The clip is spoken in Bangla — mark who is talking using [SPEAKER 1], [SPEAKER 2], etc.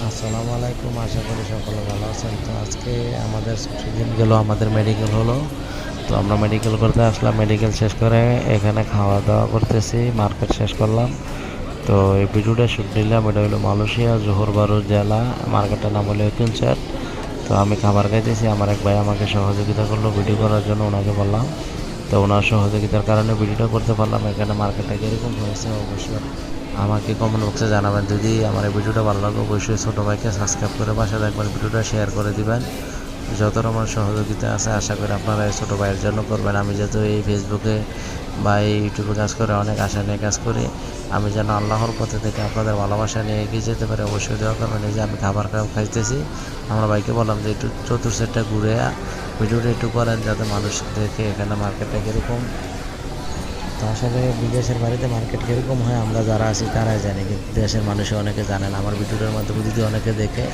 [SPEAKER 1] আসসালামু আলাইকুম, আশা করি সকলে ভালো আছেন। তো আজকে আমাদের সেদিন গেল, আমাদের মেডিকেল হলো। তো আমরা মেডিকেল করতে আসলাম, মেডিকেল শেষ করে এখানে খাওয়া দাওয়া করতেছি, মার্কেট শেষ করলাম। তো এই ভিডিওটা শ্যুট নিলাম, এটা হলো মালয়েশিয়া জোহর বারু জেলা, মার্কেটের নাম হলো এতুনচাট। তো আমি খাবার খাইতেছি, আমার এক ভাই আমাকে সহযোগিতা করলো ভিডিও করার জন্য, ওনাকে বললাম। তো ওনার সহযোগিতার কারণে ভিডিওটা করতে পারলাম। এখানে মার্কেটটা কীরকম হয়েছে অবশ্যই আমাকে কমেন্ট বক্সে জানাবেন। যদি আমার এই ভিডিওটা ভালো লাগে অবশ্যই ছোটো ভাইকে সাবস্ক্রাইব করে পাশে থাকবেন, ভিডিওটা শেয়ার করে দিবেন। যত রকম সহযোগিতা আছে আশা করি আপনারা এই ছোটো ভাইয়ের জন্য করবেন। আমি যেহেতু এই ফেসবুকে বা এই ইউটিউবে কাজ করে অনেক আশা নিয়ে কাজ করি, আমি যেন আল্লাহর পথে থেকে আপনাদের ভালোবাসা নিয়ে এগিয়ে যেতে পারি, অবশ্যই দেওয়া করবেন। এই যে আমি খাবার খাইতেছি, আমরা ভাইকে বললাম যে একটু চতুর সেটটা ঘুরে ভিডিওটা একটু করেন, যাতে মানুষ দেখে এখানে মার্কেটটা কীরকম। তো আসলে বিদেশের বাড়িতে মার্কেট কীরকম হয় আমরা যারা আছি তারাই জানি, কিন্তু দেশের মানুষে অনেকে জানেন। আমার ভিডিওটার মাধ্যমে যদি অনেকে দেখে